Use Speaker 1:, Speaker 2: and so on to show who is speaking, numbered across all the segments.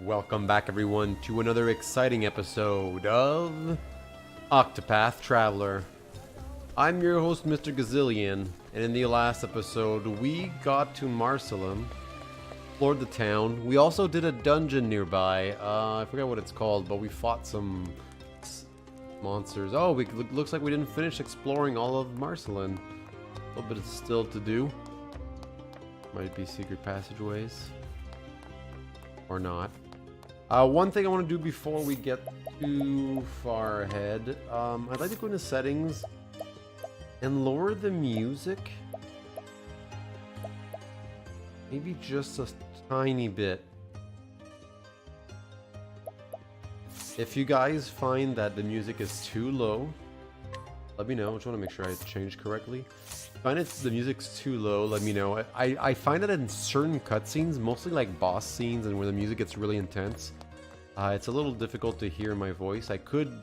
Speaker 1: Welcome back everyone to another exciting episode of Octopath Traveler. I'm your host Mr. Gazillion, and in the last episode we got to Marsalim, explored the town. We also did a dungeon nearby, I forget what it's called, but we fought some monsters. Oh, looks like we didn't finish exploring all of Marsalim. A little bit still to do. Might be secret passageways. Or not. One thing I want to do before we get too far ahead, I'd like to go into settings and lower the music. Maybe just a tiny bit. If you guys find that the music is too low, let me know. I just want to make sure I changed correctly. Find the music's too low, let me know. I find that in certain cutscenes, mostly like boss scenes and where the music gets really intense, it's a little difficult to hear my voice. I could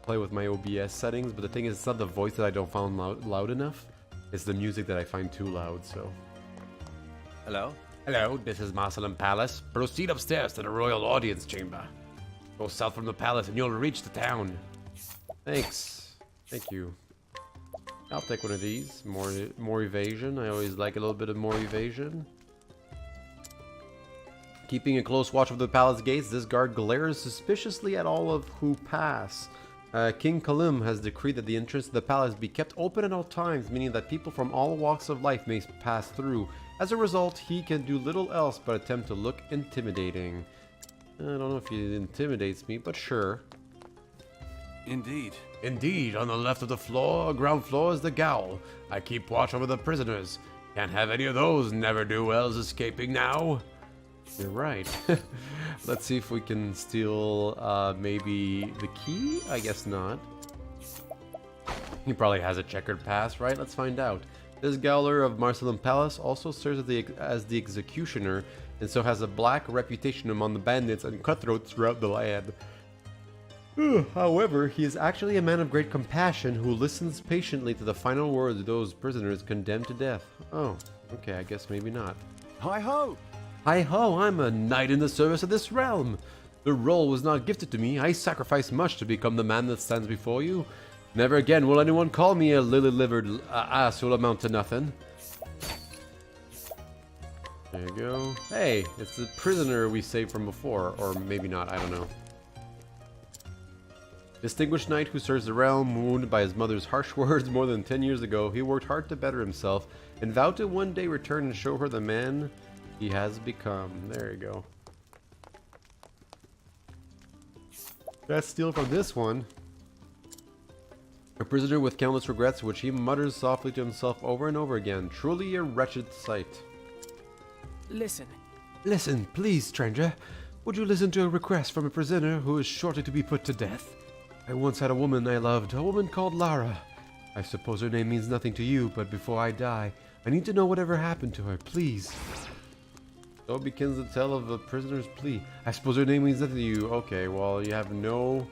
Speaker 1: play with my OBS settings, but the thing is, it's not the voice that I don't find loud enough. It's the music that I find too loud, so.
Speaker 2: Hello?
Speaker 1: Hello, this is Marsalim Palace. Proceed upstairs to the royal audience chamber. Go south from the palace and you'll reach the town. Thanks. Thank you. I'll take one of these. More evasion. I always like a little bit of more evasion. Keeping a close watch of the palace gates, this guard glares suspiciously at all of who pass. King Kalim has decreed that the entrance to the palace be kept open at all times, meaning that people from all walks of life may pass through. As a result, he can do little else but attempt to look intimidating. I don't know if he intimidates me, but sure.
Speaker 2: Indeed.
Speaker 1: Indeed, on the left of the ground floor is the gaol. I keep watch over the prisoners. Can't have any of those never-do-wells escaping now. You're right. Let's see if we can steal maybe the key? I guess not. He probably has a checkered past, right? Let's find out. This Gaoler of Marsalim Palace also serves as the executioner, and so has a black reputation among the bandits and cutthroats throughout the land. However, he is actually a man of great compassion who listens patiently to the final words of those prisoners condemned to death. Oh, okay, I guess maybe not.
Speaker 2: Hi-ho!
Speaker 1: Hi-ho, I'm a knight in the service of this realm. The role was not gifted to me. I sacrificed much to become the man that stands before you. Never again will anyone call me a lily-livered ass who'll amount to nothing. There you go. Hey, it's the prisoner we saved from before, or maybe not, I don't know. Distinguished knight who serves the realm, wounded by his mother's harsh words more than 10 years ago, he worked hard to better himself and vowed to one day return and show her the man he has become. There you go. Let's steal from this one. A prisoner with countless regrets, which he mutters softly to himself over and over again. Truly a wretched sight.
Speaker 3: Listen.
Speaker 1: Listen, please, stranger. Would you listen to a request from a prisoner who is shortly to be put to death? I once had a woman I loved, a woman called Lara. I suppose her name means nothing to you, but before I die, I need to know whatever happened to her, please. So begins the tale of a prisoner's plea. I suppose her name means nothing to you. Okay, well, you have no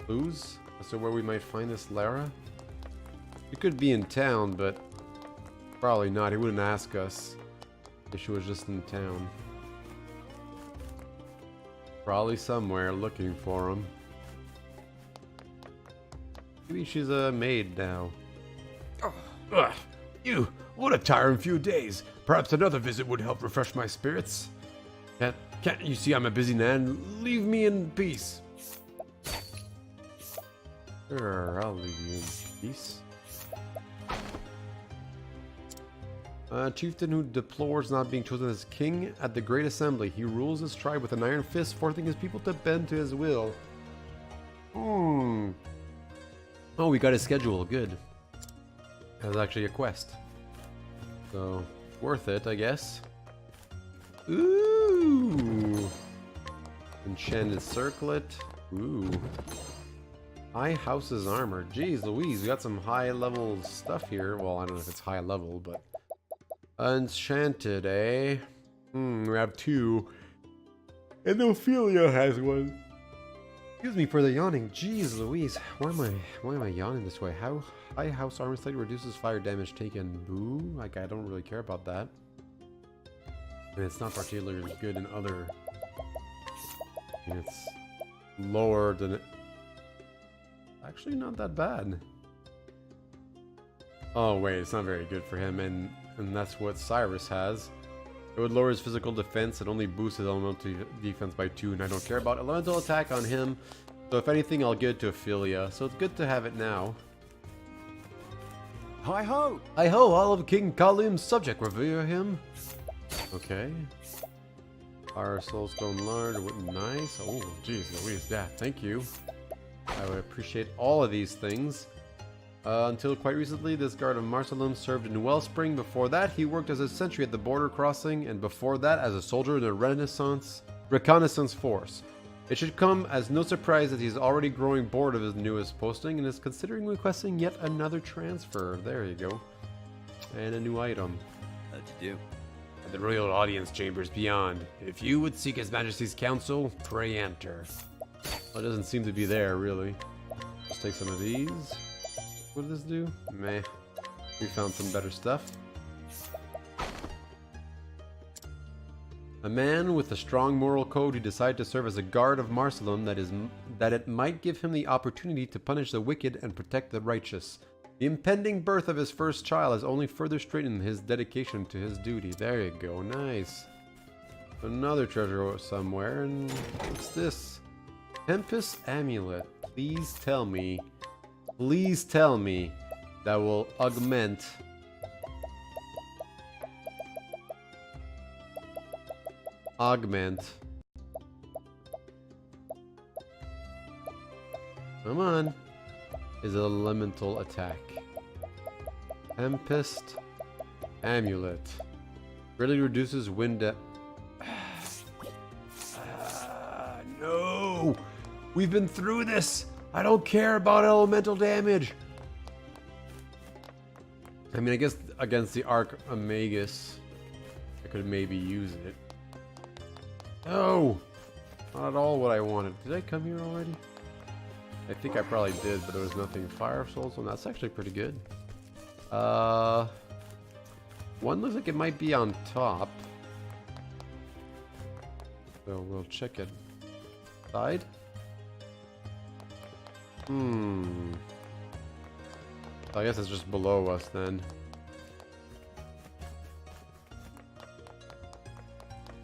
Speaker 1: clues as to where we might find this Lara? She could be in town, but probably not. He wouldn't ask us if she was just in town. Probably somewhere looking for him. Maybe she's a maid now. Ugh, you! What a tiring few days. Perhaps another visit would help refresh my spirits. Can't you see I'm a busy man? Leave me in peace. Sure, I'll leave you in peace. A chieftain who deplores not being chosen as king at the Great Assembly. He rules his tribe with an iron fist, forcing his people to bend to his will. Oh, we got his schedule. Good. That was actually a quest. So, worth it, I guess. Ooh! Enchanted circlet. Ooh. High House's armor. Jeez Louise, we got some high level stuff here. Well, I don't know if it's high level, but... Enchanted, eh? We have two. And Ophelia has one. Excuse me for the yawning. Jeez Louise, why am I yawning this way? How high house armor slightly reduces fire damage taken. Boo, like I don't really care about that. And it's not particularly good in other It's lower than it. Actually, not that bad. Oh wait, it's not very good for him, and that's what Cyrus has. It would lower his physical defense and only boost his elemental defense by 2, and I don't care about elemental attack on him. So if anything, I'll give it to Ophelia. So it's good to have it now.
Speaker 2: Hi ho!
Speaker 1: Hi ho, all of King Kalim's subject, revere him. Okay. Our soulstone lard, nice. Oh, jeez Louise, yeah, thank you. I would appreciate all of these things. Until quite recently, this guard of Marsalim served in Wellspring. Before that, he worked as a sentry at the border crossing, and before that, as a soldier in a reconnaissance force. It should come as no surprise that he's already growing bored of his newest posting and is considering requesting yet another transfer. There you go. And a new item.
Speaker 2: How'd you do?
Speaker 1: The royal audience chambers beyond. If you would seek His Majesty's counsel, pray enter. Well, it doesn't seem to be there, really. Let's take some of these. What does this do? Meh. We found some better stuff. A man with a strong moral code who decided to serve as a guard of Marsalim that it might give him the opportunity to punish the wicked and protect the righteous. The impending birth of his first child has only further strengthened his dedication to his duty. There you go, nice. Another treasure somewhere, and what's this? Tempest Amulet. Please tell me that will augment come on, is elemental attack. Tempest Amulet really reduces wind depth. No, we've been through this. I don't care about elemental damage. I mean, I guess against the Archmagus, I could maybe use it. No, not at all what I wanted. Did I come here already? I think I probably did, but there was nothing. Fire Souls, and that's actually pretty good. One looks like it might be on top. So we'll check it. Side? I guess it's just below us then.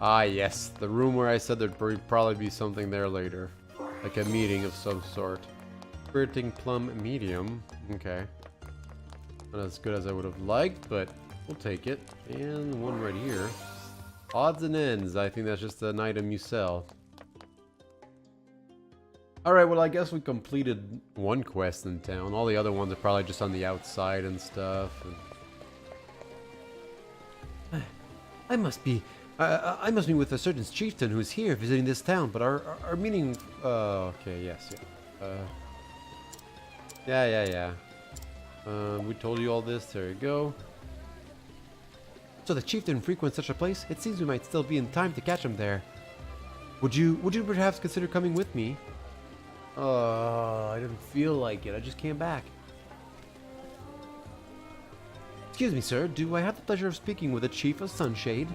Speaker 1: Ah yes, the room where I said there'd probably be something there later. Like a meeting of some sort. Spiriting Plum Medium. Okay. Not as good as I would have liked, but we'll take it. And one right here. Odds and ends. I think that's just an item you sell. Alright, well I guess we completed one quest in town. All the other ones are probably just on the outside and stuff. And... I must be with a certain chieftain who's here visiting this town, but our meeting... okay, yes, yeah. We told you all this, there you go. So the chieftain frequents such a place? It seems we might still be in time to catch him there. Would you perhaps consider coming with me? I didn't feel like it, I just came back. Excuse me, sir, do I have the pleasure of speaking with the Chief of Sunshade?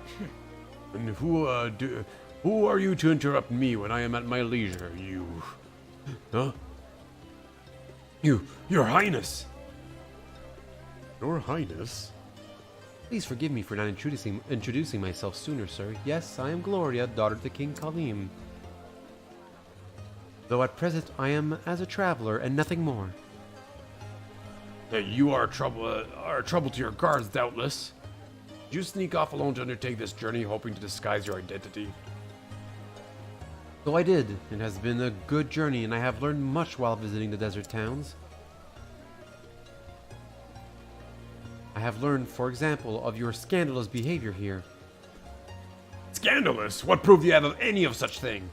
Speaker 4: And who are you to interrupt me when I am at my leisure, you... Huh? Your Highness! Your Highness?
Speaker 1: Please forgive me for not introducing myself sooner, sir. Yes, I am Gloria, daughter to King Kalim. Though at present I am as a traveler and nothing more.
Speaker 4: You are trouble to your guards, doubtless. Did you sneak off alone to undertake this journey, hoping to disguise your identity?
Speaker 1: So I did. It has been a good journey, and I have learned much while visiting the desert towns. I have learned, for example, of your scandalous behavior here.
Speaker 4: Scandalous? What proof do you have of any of such thing?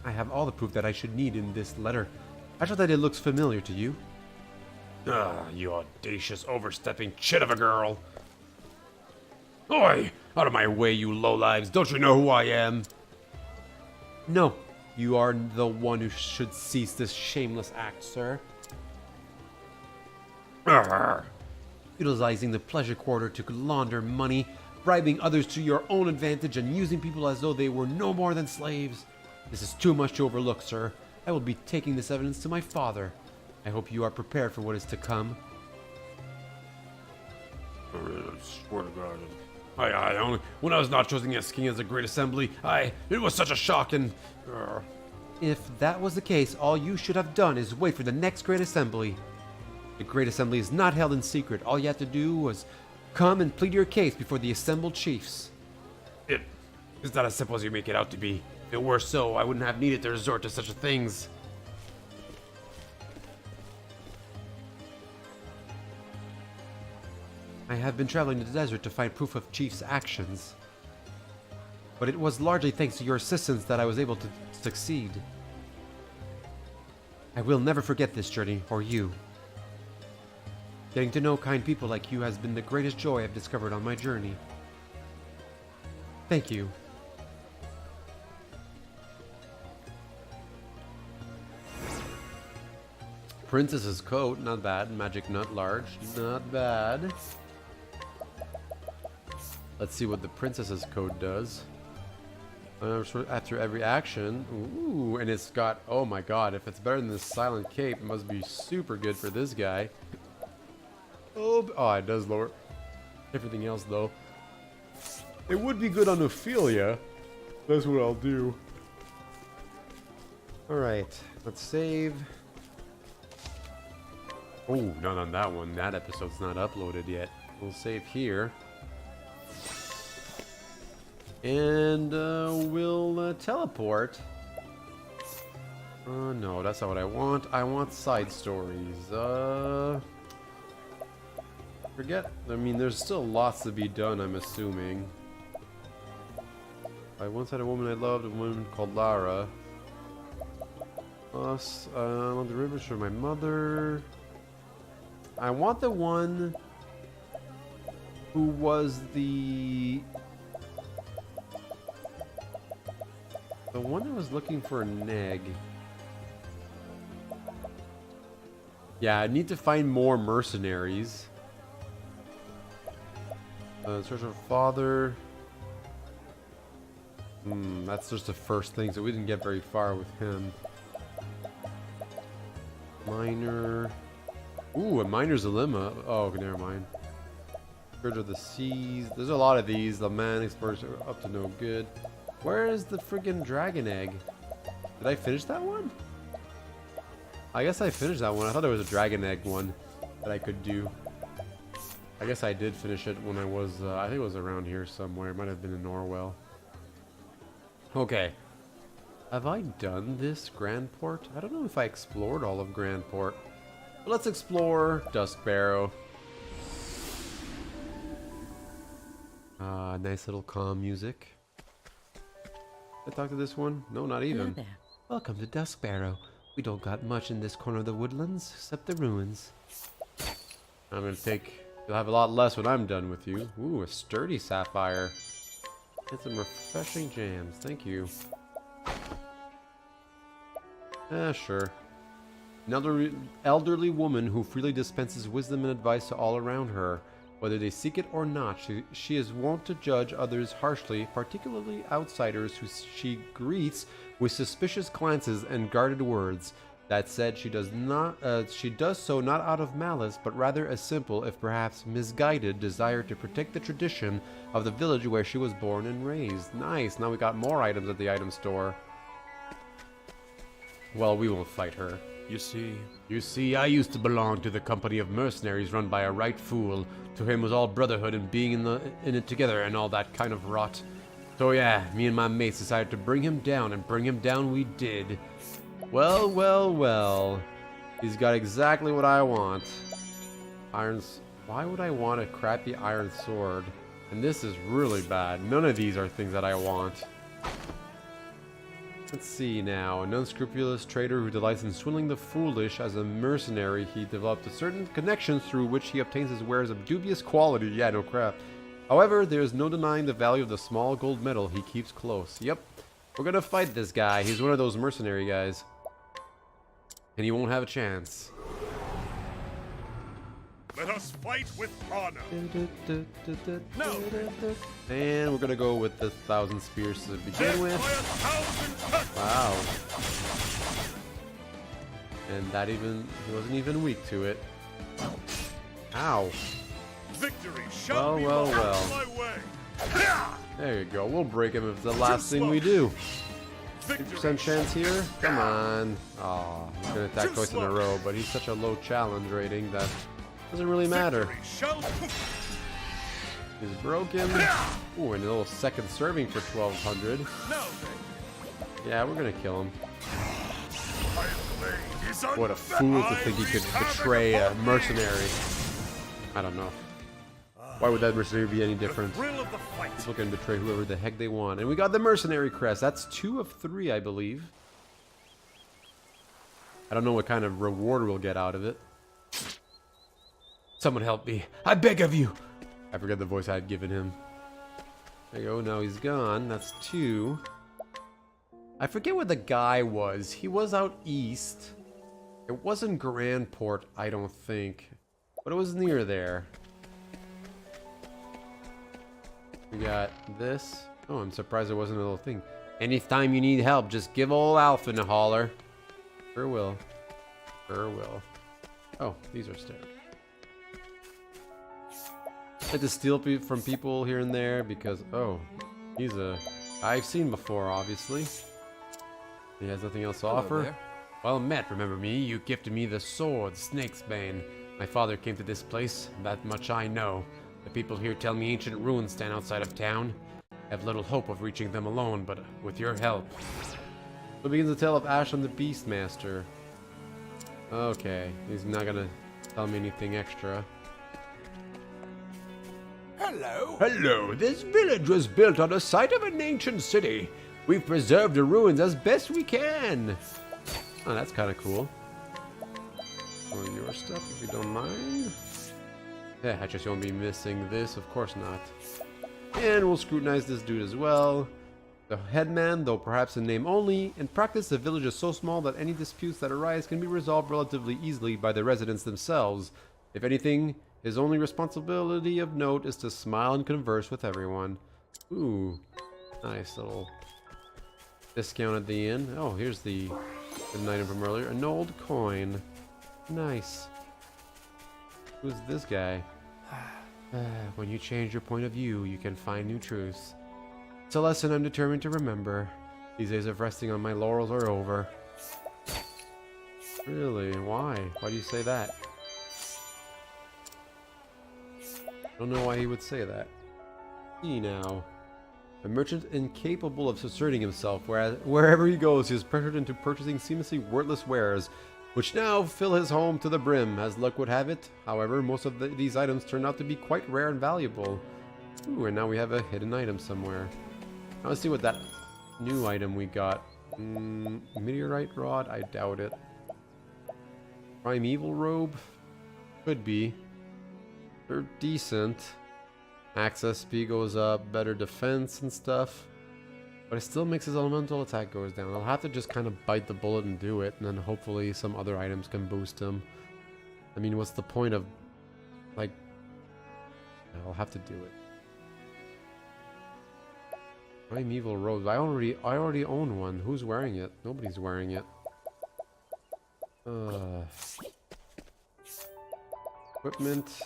Speaker 1: I have all the proof that I should need in this letter. I trust that it looks familiar to you.
Speaker 4: Ah, you audacious, overstepping chit of a girl. Oi! Out of my way, you lowlives! Don't you know who I am?
Speaker 1: No, you are the one who should cease this shameless act, sir.
Speaker 4: Arr.
Speaker 1: Utilizing the pleasure quarter to launder money, bribing others to your own advantage, and using people as though they were no more than slaves. This is too much to overlook, sir. I will be taking this evidence to my father. I hope you are prepared for what is to come.
Speaker 4: I swear to God. When I was not chosen as king as a great assembly, it was such a shock and...
Speaker 1: If that was the case, all you should have done is wait for the next great assembly. The great assembly is not held in secret. All you had to do was come and plead your case before the assembled chiefs.
Speaker 4: It is not as simple as you make it out to be. If it were so, I wouldn't have needed to resort to such things.
Speaker 1: I have been traveling the desert to find proof of Chief's actions. But it was largely thanks to your assistance that I was able to succeed. I will never forget this journey, or you. Getting to know kind people like you has been the greatest joy I've discovered on my journey. Thank you. Princess's coat, not bad. Magic nut large, not bad. Let's see what the princess's coat does. After every action, ooh, and it's got, oh my god, if it's better than this silent cape, it must be super good for this guy. Oh, it does lower everything else though. It would be good on Ophelia. That's what I'll do. Alright, let's save. Oh, not on that one. That episode's not uploaded yet. We'll save here. And we'll teleport. No, that's not what I want. I want side stories. Forget. I mean, there's still lots to be done, I'm assuming. I once had a woman I loved, a woman called Lara. Plus, on the rivers for my mother. I want the one who was the one that was looking for an egg. Yeah, I need to find more mercenaries. Search for father. That's just the first thing, so we didn't get very far with him. Miner. Ooh, a miner's dilemma. Oh, never mind. Scourge of the Seas. There's a lot of these. The man explorers are up to no good. Where is the friggin' dragon egg? Did I finish that one? I guess I finished that one. I thought there was a dragon egg one that I could do. I guess I did finish it when I was, I think it was around here somewhere. It might have been in Norwell. Okay. Have I done this Grandport? I don't know if I explored all of Grandport. But let's explore Duskbarrow. Nice little calm music. Did I talk to this one? No, not even.
Speaker 5: Hello there.
Speaker 1: Welcome to Duskbarrow. We don't got much in this corner of the woodlands, except the ruins. I'm gonna take... You'll have a lot less when I'm done with you. Ooh, a sturdy sapphire. Get some refreshing jams. Thank you. Sure. An elderly woman who freely dispenses wisdom and advice to all around her. Whether they seek it or not, she is wont to judge others harshly, particularly outsiders who she greets with suspicious glances and guarded words. That said, she does so not out of malice, but rather a simple, if perhaps misguided, desire to protect the tradition of the village where she was born and raised. Nice, now we got more items at the item store. Well, we won't fight her.
Speaker 2: You
Speaker 1: see, I used to belong to the company of mercenaries run by a right fool. To him was all brotherhood and being in it together and all that kind of rot. So yeah, me and my mates decided to bring him down, and bring him down we did. Well, well, well. He's got exactly what I want. Why would I want a crappy iron sword? And this is really bad. None of these are things that I want. Let's see now. An unscrupulous trader who delights in swindling the foolish. As a mercenary, he developed a certain connections through which he obtains his wares of dubious quality. Yeah, no crap. However, there is no denying the value of the small gold medal he keeps close. Yep. We're gonna fight this guy. He's one of those mercenary guys. And he won't have a chance.
Speaker 6: Let us fight with honor. No.
Speaker 1: And we're gonna go with the 1,000 spears to begin with. Wow, Wow. And that he wasn't even weak to it. Ow.
Speaker 6: Victory shall be
Speaker 1: Well.
Speaker 6: my way.
Speaker 1: There you go. We'll break him if it's the last thing we do. 50% chance here? Come on. Aw, he's gonna attack twice in a row, but he's such a low challenge rating that doesn't really matter. He's broken. Ooh, and a little second serving for 1200. Yeah, we're gonna kill him. What a fool to think he could betray a mercenary. I don't know. Why would that mercenary be any different? People can betray whoever the heck they want. And we got the mercenary crest. That's 2 of 3, I believe. I don't know what kind of reward we'll get out of it. Someone help me. I beg of you. I forget the voice I had given him. There you go. Now he's gone. That's 2. I forget where the guy was. He was out east. It wasn't Grandport, I don't think. But it was near there. We got this. Oh, I'm surprised there wasn't a little thing. Anytime you need help, just give old Alphin a holler. Sure will. Sure will. Oh, these are stairs. I like to steal from people here and there because, oh, he's a... I've seen before, obviously. He has nothing else to offer.
Speaker 2: There.
Speaker 1: Well met, remember me? You gifted me the sword, Snake's Bane. My father came to this place, that much I know. The people here tell me ancient ruins stand outside of town. I have little hope of reaching them alone, but with your help. So begins the tale of Ash and the Beastmaster. Okay, he's not gonna tell me anything extra.
Speaker 2: Hello.
Speaker 4: Hello, this village was built on the site of an ancient city. We've preserved the ruins as best we can.
Speaker 1: Oh, that's kind of cool. All your stuff, if you don't mind. Yeah, I just won't be missing this, of course not. And we'll scrutinize this dude as well. The headman, though perhaps in name only, in practice the village is so small that any disputes that arise can be resolved relatively easily by the residents themselves. If anything, his only responsibility of note is to smile and converse with everyone. Ooh, nice little discount at the end. Oh, here's the item from earlier. An old coin. Nice. Who's this guy? When you change your point of view, you can find new truths. It's a lesson I'm determined to remember. These days of resting on my laurels are over. Really? Why? Why do you say that? I don't know why he would say that. See now. A merchant incapable of asserting himself, whereas wherever he goes, he is pressured into purchasing seamlessly worthless wares, which now fill his home to the brim, as luck would have it. However, most of these items turn out to be quite rare and valuable. Ooh, and now we have a hidden item somewhere. Now let's see what that new item we got. Meteorite rod? I doubt it. Primeval robe? Could be. They're decent. Access speed goes up, better defense and stuff. But it still makes his elemental attack goes down. I'll have to just kind of bite the bullet and do it, and then hopefully some other items can boost him. I mean, what's the point of, like... I'll have to do it. Primeval robe. I already own one. Who's wearing it? Nobody's wearing it. Equipment.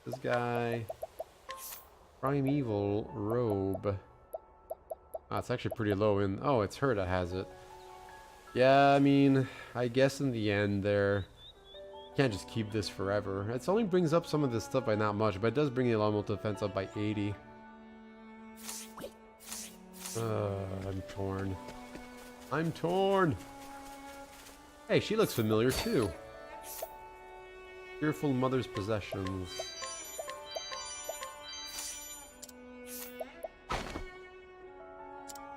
Speaker 1: This guy. Primeval robe. Ah, it's actually pretty low in... Oh, it's her that has it. Yeah, I mean, I guess in the end there... Can't just keep this forever. It only brings up some of this stuff by not much, but it does bring the elemental defense up by 80. I'm torn. I'm torn! Hey, she looks familiar too. Fearful Mother's Possessions.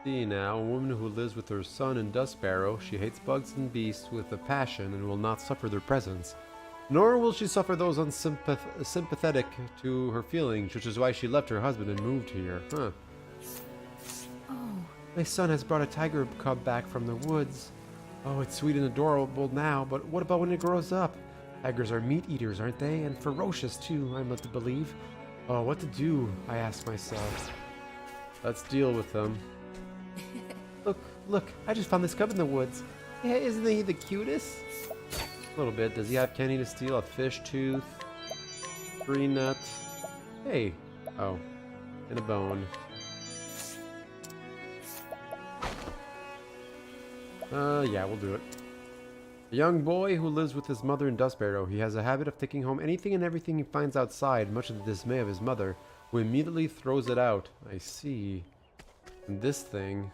Speaker 1: See now, a woman who lives with her son in Duskbarrow. She hates bugs and beasts with a passion and will not suffer their presence. Nor will she suffer those unsympathetic to her feelings, which is why she left her husband and moved here. Huh.
Speaker 5: Oh.
Speaker 1: My son has brought a tiger cub back from the woods. Oh, it's sweet and adorable now, but what about when it grows up? Tigers are meat eaters, aren't they? And ferocious too, I'm led to believe. Oh, what to do, I ask myself. Let's deal with them. Look, Look, I just found this cub in the woods. Yeah, isn't he the cutest? A little bit. Does he have candy to steal? A fish tooth? Green nut? Hey. Oh. And a bone. Yeah, we'll do it. A young boy who lives with his mother in Duskbarrow. He has a habit of taking home anything and everything he finds outside, much to the dismay of his mother, who immediately throws it out. I see. And this thing...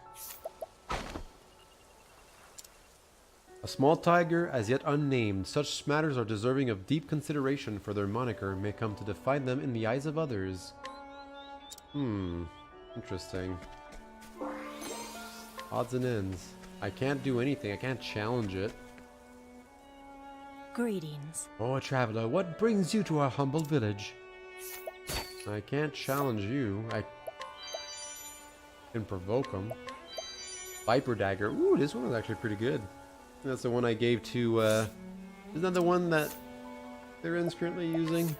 Speaker 1: A small tiger, as yet unnamed. Such matters are deserving of deep consideration, for their moniker may come to define them in the eyes of others. Interesting. Odds and ends. I can't do anything. I can't challenge it.
Speaker 5: Greetings.
Speaker 1: Oh, traveler, what brings you to our humble village? I can't challenge you. I can provoke him. Viper dagger. Ooh, this one was actually pretty good. That's the one I gave to, isn't that the one that Theron's currently using?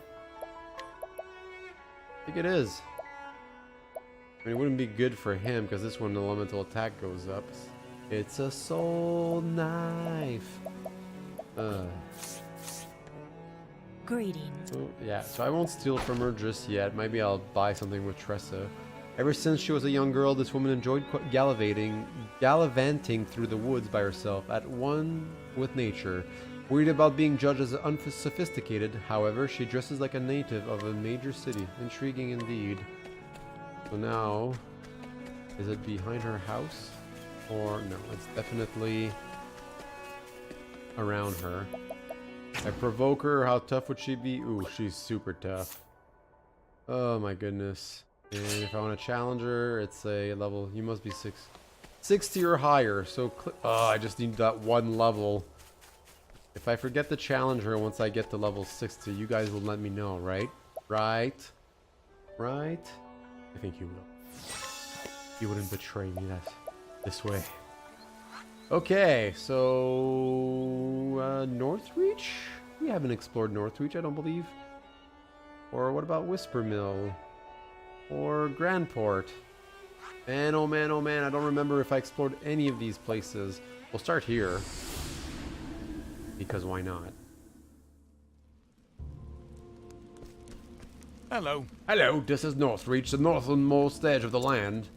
Speaker 1: I think it is. I mean, it wouldn't be good for him, because this one, the elemental attack goes up. It's a soul knife.
Speaker 5: Greetings.
Speaker 1: Oh, yeah, so I won't steal from her just yet. Maybe I'll buy something with Tressa. Ever since she was a young girl, this woman enjoyed gallivanting through the woods by herself, at one with nature. Worried about being judged as unsophisticated, however, she dresses like a native of a major city. Intriguing indeed. So now, is it behind her house? Or no, it's definitely around her. I provoke her, how tough would she be? Ooh, she's super tough. Oh my goodness. And if I want to challenge her, it's a level, you must be 60 or higher. So, I just need that one level. If I forget to challenge her once I get to level 60, you guys will let me know, right? Right? I think you will. You wouldn't betray me this way. Okay, so Northreach? We haven't explored Northreach, I don't believe. Or what about Wispermill? Or Grandport? Man, oh man, I don't remember if I explored any of these places. We'll start here. Because why not?
Speaker 2: Hello.
Speaker 4: Hello, this is Northreach, the northernmost edge of the land.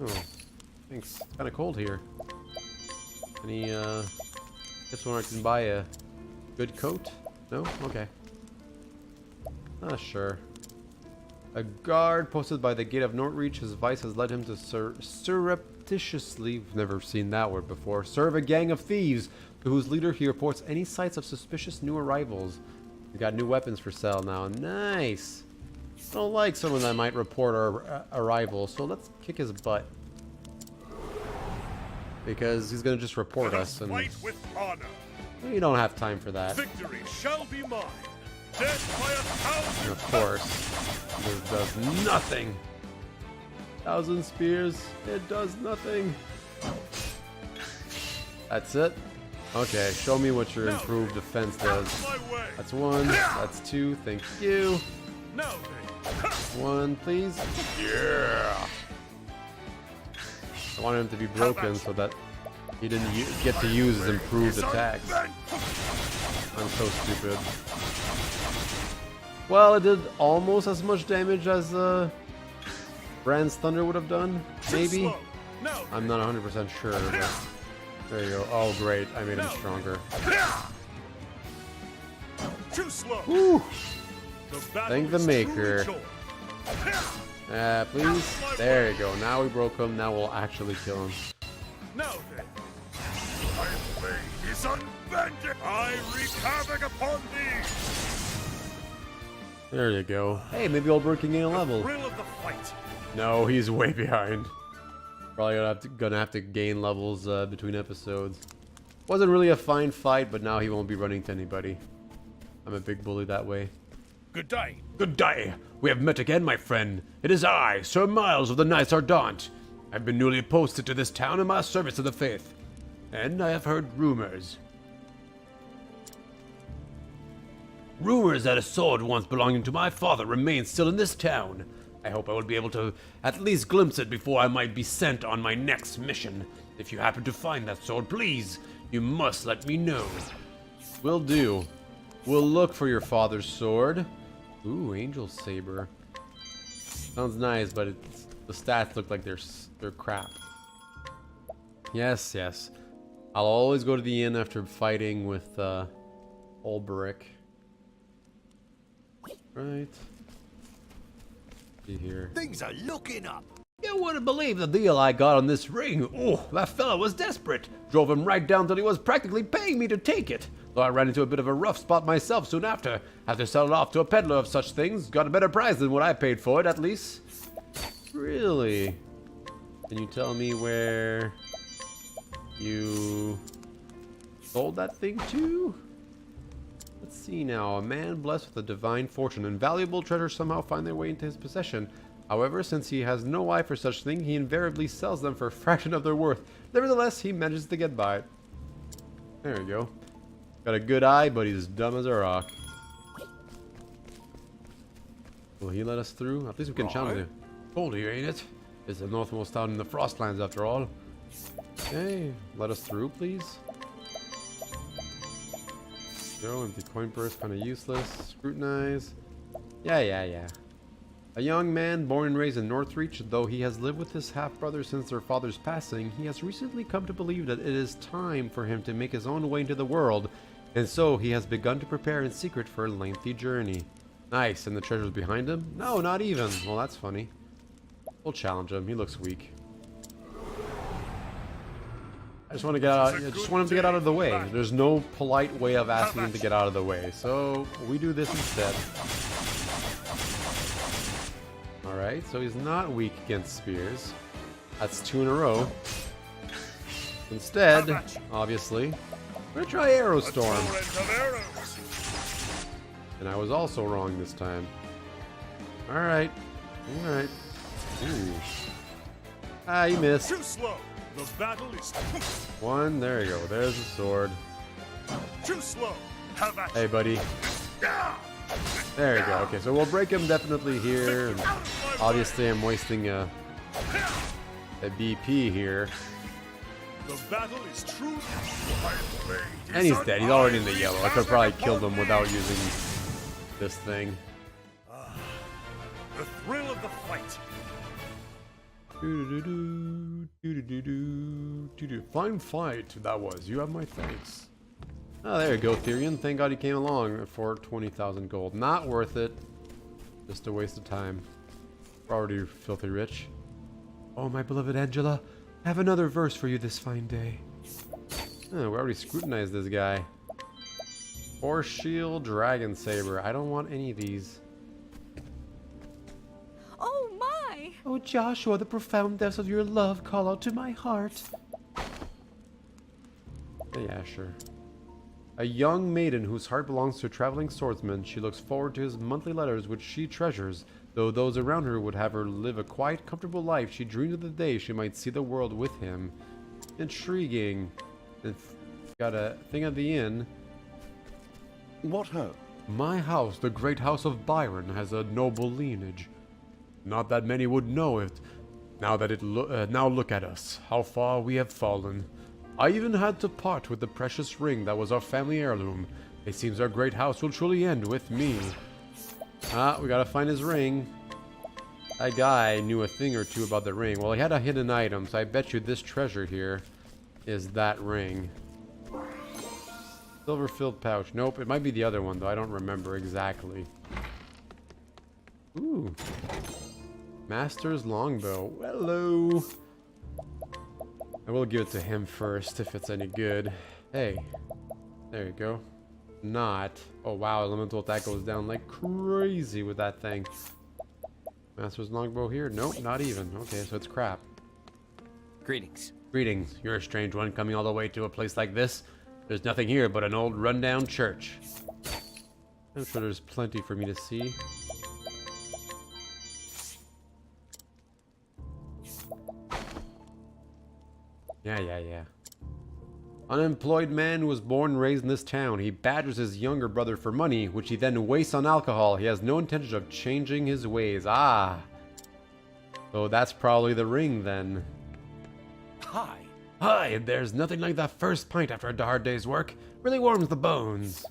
Speaker 1: Oh, thanks. It's kind of cold here. Any, tips where I can buy a good coat? No? Okay. Sure. A guard posted by the gate of Northreach, his vice has led him to surreptitiously, never seen that word before, serve a gang of thieves, to whose leader he reports any sights of suspicious new arrivals. We got new weapons for sale now. Nice! I don't like someone that might report our arrival, so let's kick his butt. Because he's gonna just report us, and
Speaker 6: Fight with honor.
Speaker 1: we don't have time for that.
Speaker 6: Victory shall be mine. Death by 1,000.
Speaker 1: And of course, this does nothing. 1,000 spears, it does nothing. That's it? Okay, show me what your improved defense does.
Speaker 6: My way.
Speaker 1: That's one, that's two, thank you.
Speaker 6: No.
Speaker 1: One, please. Yeah! I wanted him to be broken so that he didn't get to use his improved attacks. I'm so stupid. Well, it did almost as much damage as Brand's Thunder would have done, maybe? I'm not 100% sure, but there you go. Oh, great. I made him stronger.
Speaker 6: Too slow.
Speaker 1: Woo!
Speaker 6: battle
Speaker 1: Thank the
Speaker 6: is
Speaker 1: maker.
Speaker 6: truly
Speaker 1: Please. There you go. Now we broke him. Now we'll actually kill him.
Speaker 6: Now then, my blade is unbending. I wreak havoc upon thee.
Speaker 1: There you go. Hey, maybe Olberic can gain a level.
Speaker 6: Thrill of the fight.
Speaker 1: No, he's way behind. Probably gonna have to gain levels between episodes. Wasn't really a fine fight, but now he won't be running to anybody. I'm a big bully that way.
Speaker 6: Good day.
Speaker 4: Good day. We have met again, my friend. It is I, Sir Miles of the Knights Ardent. I've been newly posted to this town in my service to the faith, and I have heard rumors. Rumors that a sword once belonging to my father remains still in this town. I hope I will be able to at least glimpse it before I might be sent on my next mission. If you happen to find that sword, please, you must let me know.
Speaker 1: Will do. We'll look for your father's sword. Ooh, angel saber. Sounds nice, but the stats look like they're crap. Yes, yes. I'll always go to the inn after fighting with Olberic. Right. See here.
Speaker 6: Things are looking up.
Speaker 4: You wouldn't believe the deal I got on this ring. Oh, that fella was desperate. Drove him right down till he was practically paying me to take it. Though I ran into a bit of a rough spot myself soon after. Had to sell it off to a peddler of such things. Got a better price than what I paid for it, at least.
Speaker 1: Really? Can you tell me where you sold that thing to? Let's see now. A man blessed with a divine fortune and valuable treasures somehow find their way into his possession. However, since he has no eye for such thing, he invariably sells them for a fraction of their worth. Nevertheless, he manages to get by it. There we go. Got a good eye, but he's dumb as a rock. Will he let us through? At least we can challenge him.
Speaker 4: Cold here, ain't it?
Speaker 1: It's the northmost town in the Frostlands, after all. Okay, let us through, please. Go, empty coin purse, kind of useless. Scrutinize. Yeah. A young man born and raised in Northreach, though he has lived with his half-brother since their father's passing, he has recently come to believe that it is time for him to make his own way into the world, and so he has begun to prepare in secret for a lengthy journey. Nice, and the treasure's behind him? No, not even. Well, that's funny. We'll challenge him. He looks weak. I just want to get out. I just want him to get out of the way. There's no polite way of asking him to get out of the way, so we do this instead. Alright, so he's not weak against spears. That's 2 in a row. Instead, obviously, we're gonna try Arrow Storm. And I was also wrong this time. Alright. Alright. Ooh. Ah, you missed.
Speaker 6: Too slow. The battle is
Speaker 1: One, there you go. There's the sword.
Speaker 6: too slow. Have at
Speaker 1: Hey, buddy. There you go. Okay, so we'll break him definitely here. And obviously, I'm wasting a BP here.
Speaker 6: The battle is true.
Speaker 1: And he's dead. He's already in the yellow. I could probably killed him without using this thing.
Speaker 6: The thrill of the fight.
Speaker 1: Fine fight that was. You have my thanks. Oh, there you go, Therian. Thank God he came along for 20,000 gold. Not worth it. Just a waste of time. We're already filthy rich. Oh, my beloved Angela, I have another verse for you this fine day. Oh, we already scrutinized this guy. Force Shield, Dragon Saber. I don't want any of these.
Speaker 5: Oh my!
Speaker 1: Oh, Joshua, the profound depths of your love call out to my heart. Yeah, sure. A young maiden whose heart belongs to a traveling swordsman. She looks forward to his monthly letters, which she treasures. Though those around her would have her live a quiet, comfortable life, she dreams of the day she might see the world with him. Intriguing. Got a thing at the inn.
Speaker 2: What ho?
Speaker 1: My house, the great house of Byron, has a noble lineage. Not that many would know it. Now look at us, how far we have fallen. I even had to part with the precious ring that was our family heirloom. It seems our great house will truly end with me. Ah, we gotta find his ring. That guy knew a thing or two about the ring. Well, he had a hidden item, so I bet you this treasure here is that ring. Silver-filled pouch. Nope, it might be the other one, though. I don't remember exactly. Ooh. Master's longbow. Hello. I will give it to him first, if it's any good. Hey. There you go. Not. Oh, wow. Elemental attack goes down like crazy with that thing. Master's longbow here? Nope, not even. Okay, so it's crap.
Speaker 2: Greetings.
Speaker 1: Greetings. You're a strange one coming all the way to a place like this. There's nothing here but an old rundown church. I'm sure there's plenty for me to see. Yeah. Unemployed man who was born and raised in this town. He badgers his younger brother for money, which he then wastes on alcohol. He has no intention of changing his ways. Ah. So that's probably the ring then.
Speaker 2: Hi.
Speaker 4: Hi, there's nothing like that first pint after a hard day's work. Really warms the bones.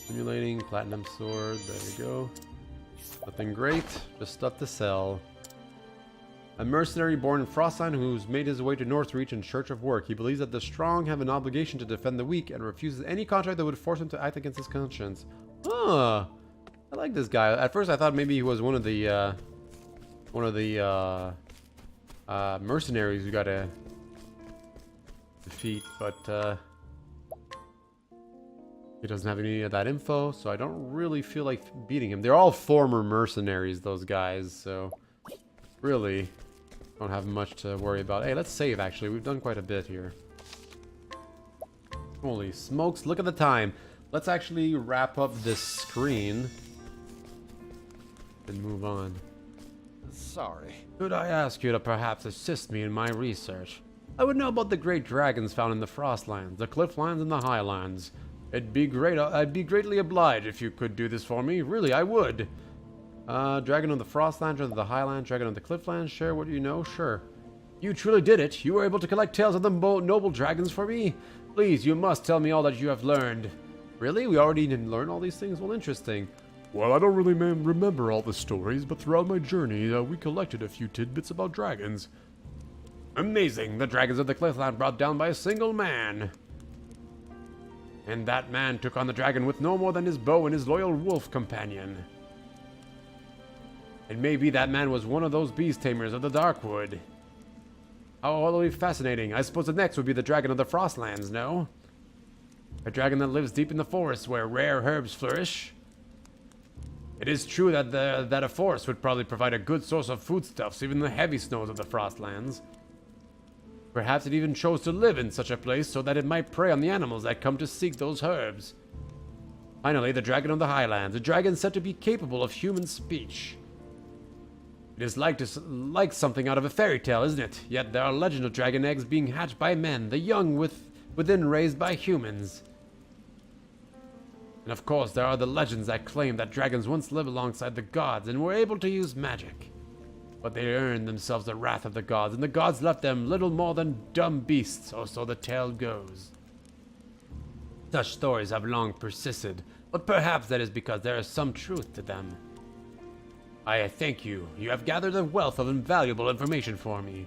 Speaker 4: Simulating, platinum sword, there you go. Nothing great, just stuff to sell. A mercenary born in Frostland who's made his way to Northreach in search of work. He believes that the strong have an obligation to defend the weak and refuses any contract that would force him to act against his conscience. Huh. I like this guy. At first I thought maybe he was one of the mercenaries you gotta defeat, but he doesn't have any of that info, so I don't really feel like beating him. They're all former mercenaries, those guys, so really don't have much to worry about. Hey, let's save, actually. We've done quite a bit here. Holy smokes, look at the time. Let's actually wrap up this screen and move on.
Speaker 2: Sorry.
Speaker 4: Could I ask you to perhaps assist me in my research? I would know about the great dragons found in the Frostlands, the Clifflands, and the Highlands. I'd be greatly obliged if you could do this for me. Really, I would. Dragon of the Frostlands, dragon of the Highlands, dragon of the Clifflands. Share what you know? Sure. You truly did it. You were able to collect tales of the noble dragons for me. Please, you must tell me all that you have learned. Really? We already didn't learn all these things? Well, interesting.
Speaker 6: Well, I don't really remember all the stories, but throughout my journey, we collected a few tidbits about dragons.
Speaker 4: Amazing. The dragons of the Cliffland brought down by a single man. And that man took on the dragon with no more than his bow and his loyal wolf companion. And maybe that man was one of those beast tamers of the Darkwood. How utterly fascinating. I suppose the next would be the dragon of the Frostlands, no? A dragon that lives deep in the forest where rare herbs flourish. It is true that a forest would probably provide a good source of foodstuffs, even in the heavy snows of the Frostlands. Perhaps it even chose to live in such a place so that it might prey on the animals that come to seek those herbs. Finally, the dragon of the Highlands, a dragon said to be capable of human speech. It is like something out of a fairy tale, isn't it? Yet there are legends of dragon eggs being hatched by men, the young within raised by humans. And of course, there are the legends that claim that dragons once lived alongside the gods and were able to use magic. But they earned themselves the wrath of the gods, and the gods left them little more than dumb beasts, or so the tale goes. Such stories have long persisted, but perhaps that is because there is some truth to them. I thank you. You have gathered a wealth of invaluable information for me.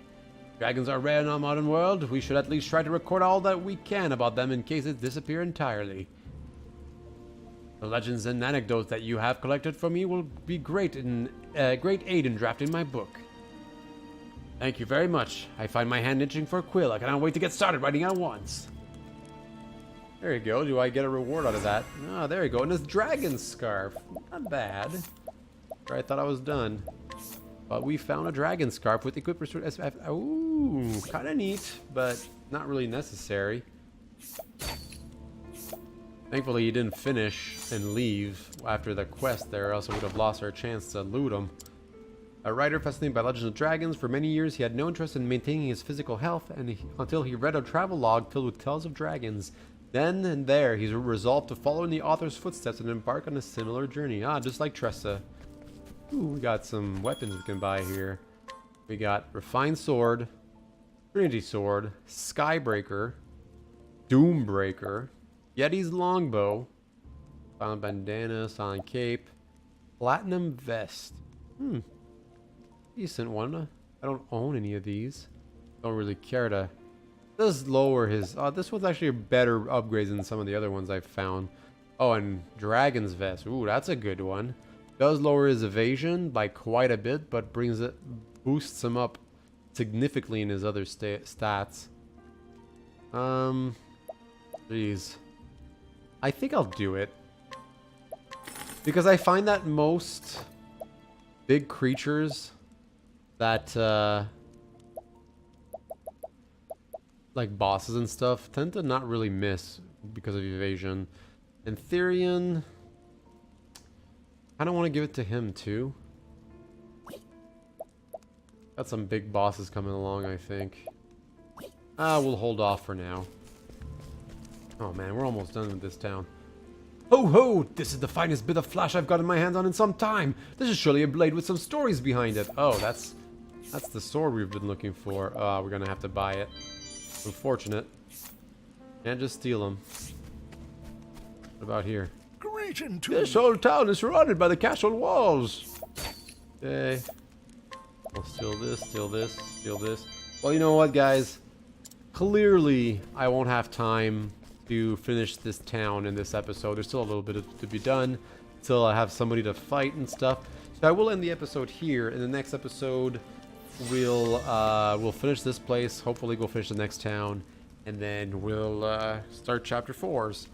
Speaker 4: Dragons are rare in our modern world. We should at least try to record all that we can about them in case they disappear entirely. The legends and anecdotes that you have collected for me will be great aid in drafting my book. Thank you very much. I find my hand itching for a quill. I cannot wait to get started writing at once. There you go. Do I get a reward out of that? Oh, there you go. And this dragon scarf. Not bad. I thought I was done. But we found a dragon scarf with equipped restored SF. Ooh, kind of neat, but not really necessary. Thankfully, he didn't finish and leave after the quest there, else we would have lost our chance to loot him. A writer fascinated by legends of dragons, for many years he had no interest in maintaining his physical health until he read a travel log filled with tales of dragons. Then and there, he resolved to follow in the author's footsteps and embark on a similar journey. Ah, just like Tressa. Ooh, we got some weapons we can buy here. We got Refined Sword, Trinity Sword, Skybreaker, Doombreaker, Yeti's Longbow, Silent Bandana, Silent Cape, Platinum Vest. Decent one. I don't own any of these. Don't really care to. Does lower his. This one's actually a better upgrade than some of the other ones I've found. Oh, and Dragon's Vest. Ooh, that's a good one. Does lower his evasion by quite a bit, but boosts him up significantly in his other stats. Jeez. I think I'll do it. Because I find that most big creatures that, like bosses and stuff, tend to not really miss because of evasion. And Therion, I don't want to give it to him too. Got some big bosses coming along, I think. We'll hold off for now. Oh man, we're almost done with this town. Ho ho! This is the finest bit of flash I've got in my hands on in some time. This is surely a blade with some stories behind it. Oh, that's
Speaker 1: That's the sword we've been looking for. We're gonna have to buy it. Unfortunate. Can't just steal them. What about here?
Speaker 6: Greeting to
Speaker 4: This whole town is surrounded by the castle walls.
Speaker 1: Okay. I'll steal this, steal this, steal this. Well, you know what, guys? Clearly, I won't have time to finish this town in this episode. There's still a little bit to be done. Till I have somebody to fight and stuff. So I will end the episode here. In the next episode, we'll finish this place. Hopefully, we'll finish the next town, and then we'll start chapter 4s.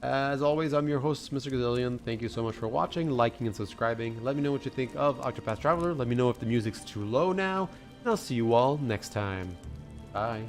Speaker 1: As always, I'm your host, Mr. Gazillion. Thank you so much for watching, liking, and subscribing. Let me know what you think of Octopath Traveler. Let me know if the music's too low now. And I'll see you all next time. Bye.